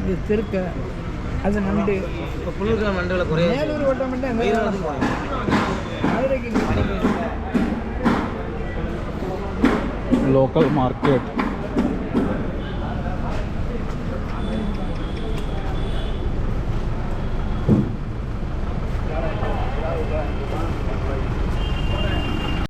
இது திருக்க அது நண்டு. இப்போ குளிர்கால நண்டுகளை குறைய மேலூர் ஓட்டம் மட்டும் எங்கே மதுரைக்கு local market.